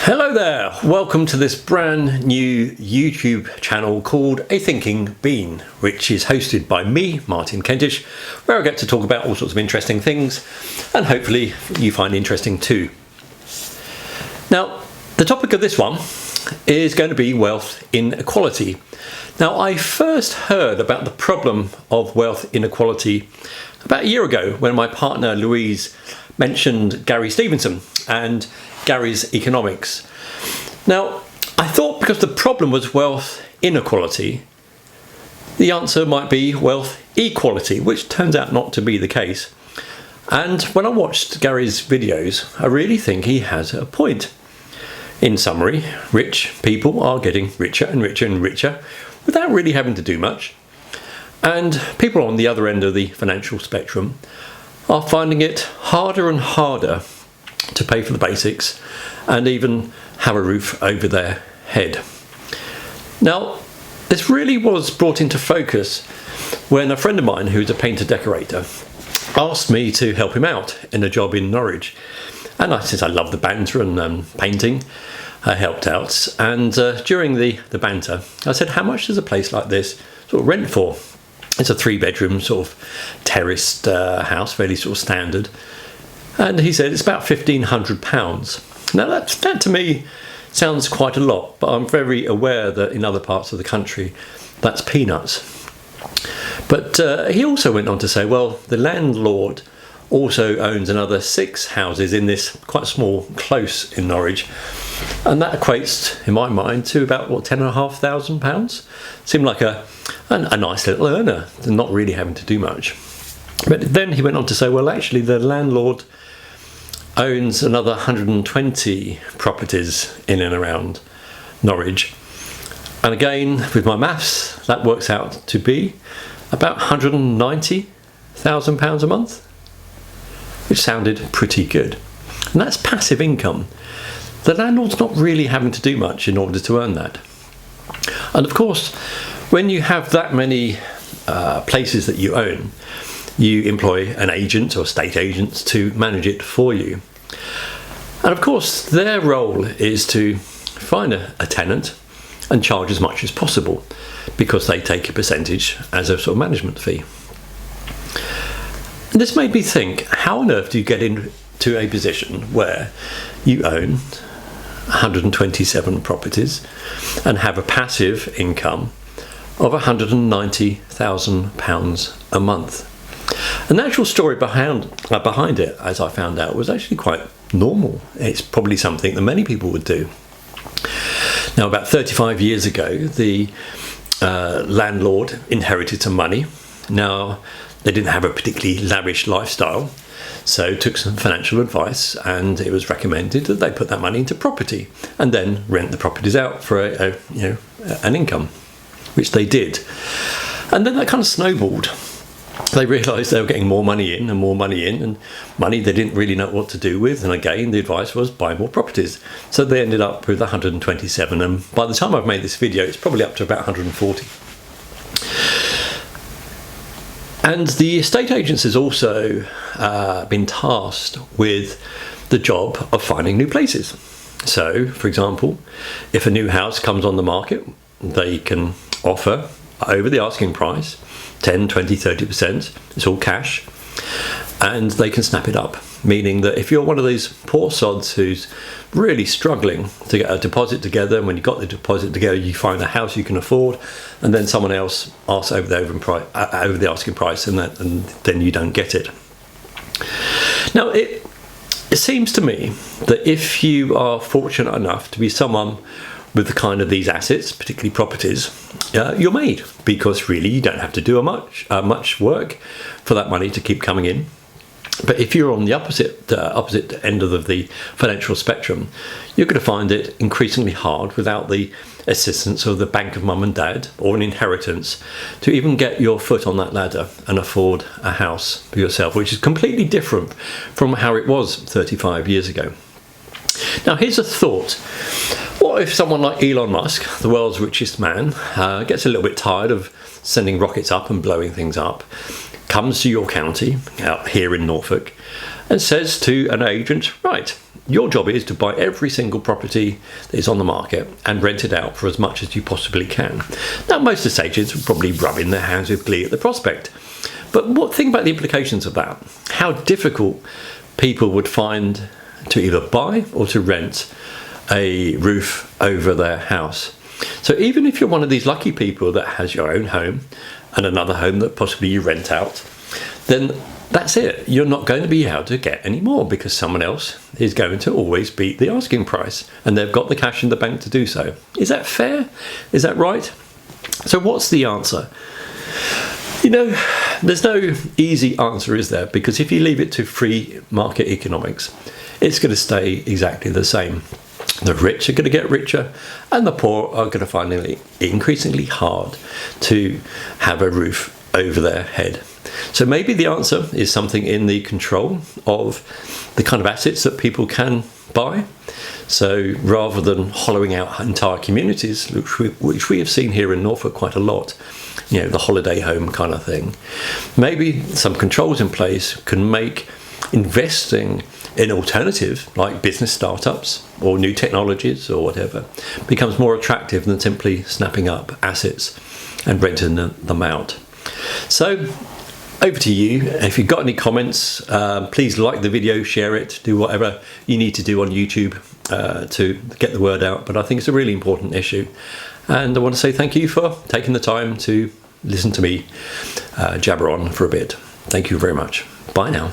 Hello there, welcome to this brand new YouTube channel called A Thinking Bean, which is hosted by me, Martin Kentish, where I get to talk about all sorts of interesting things and hopefully you find interesting too. Now, the topic of this one is going to be wealth inequality. Now, I first heard about the problem of wealth inequality about a year ago when my partner Louise mentioned Gary Stephenson and Gary's economics. Now, I thought because the problem was wealth inequality, the answer might be wealth equality, which turns out not to be the case. And when I watched Gary's videos, I really think he has a point. In summary, rich people are getting richer and richer and richer without really having to do much. And people on the other end of the financial spectrum are finding it harder and harder to pay for the basics and even have a roof over their head. Now, this really was brought into focus when a friend of mine who's a painter decorator asked me to help him out in a job in Norwich. And since I love the banter and painting, I helped out. And during the banter, I said, how much does a place like this sort of rent for? It's a 3-bedroom sort of terraced house, fairly sort of standard. And he said it's about £1,500. Now that to me sounds quite a lot, but I'm very aware that in other parts of the country that's peanuts. But he also went on to say, well, the landlord also owns another 6 houses in this quite small close in Norwich, and that equates, in my mind, to about what, £10,500. Seemed like a nice little earner, not really having to do much. But then he went on to say, well, actually the landlord owns another 120 properties in and around Norwich, and again with my maths that works out to be about £190,000 a month, which sounded pretty good. And that's passive income. The landlord's not really having to do much in order to earn that. And of course, when you have that many places that you own, you employ an agent or estate agents to manage it for you. And of course, their role is to find a tenant and charge as much as possible because they take a percentage as a sort of management fee. And this made me think, how on earth do you get into a position where you own 127 properties and have a passive income of £190,000 a month? And the actual story behind it, as I found out, was actually quite normal. It's probably something that many people would do. Now, about 35 years ago, the landlord inherited some money. Now, they didn't have a particularly lavish lifestyle, so took some financial advice, and it was recommended that they put that money into property and then rent the properties out for an income, which they did. And then that kind of snowballed. They realised they were getting more money in and more money in, and money they didn't really know what to do with. And again, the advice was buy more properties. So they ended up with 127, and by the time I've made this video, it's probably up to about 140. And the estate agents has also been tasked with the job of finding new places. So, for example, if a new house comes on the market, they can offer over the asking price 10, 20, 30%, it's all cash, and they can snap it up, meaning that if you're one of these poor sods who's really struggling to get a deposit together, and when you've got the deposit together you find a house you can afford, and then someone else asks over the asking price, and then you don't get it. Now it seems to me that if you are fortunate enough to be someone with the kind of these assets, particularly properties, you're made, because really you don't have to do much work for that money to keep coming in. But if you're on the opposite end of the financial spectrum, you're going to find it increasingly hard without the assistance of the bank of mum and dad or an inheritance to even get your foot on that ladder and afford a house for yourself, which is completely different from how it was 35 years ago. Now, here's a thought. What if someone like Elon Musk, the world's richest man, gets a little bit tired of sending rockets up and blowing things up, comes to your county, out here in Norfolk, and says to an agent, right, your job is to buy every single property that is on the market and rent it out for as much as you possibly can. Now, most estate agents would probably rub in their hands with glee at the prospect. But think about the implications of that. How difficult people would find to either buy or to rent a roof over their house. So even if you're one of these lucky people that has your own home and another home that possibly you rent out, then that's it. You're not going to be able to get any more because someone else is going to always beat the asking price and they've got the cash in the bank to do so. Is that fair? Is that right? So what's the answer? There's no easy answer, is there? Because if you leave it to free market economics, it's going to stay exactly the same. The rich are going to get richer and the poor are going to find it increasingly hard to have a roof over their head. So maybe the answer is something in the control of the kind of assets that people can buy. So rather than hollowing out entire communities, which we have seen here in Norfolk quite a lot, the holiday home kind of thing, maybe some controls in place can make investing in alternative like business startups or new technologies or whatever becomes more attractive than simply snapping up assets and renting them out. So over to you. If you've got any comments, please like the video, share it, do whatever you need to do on YouTube to get the word out. But I think it's a really important issue. And I want to say thank you for taking the time to listen to me jabber on for a bit. Thank you very much. Bye now.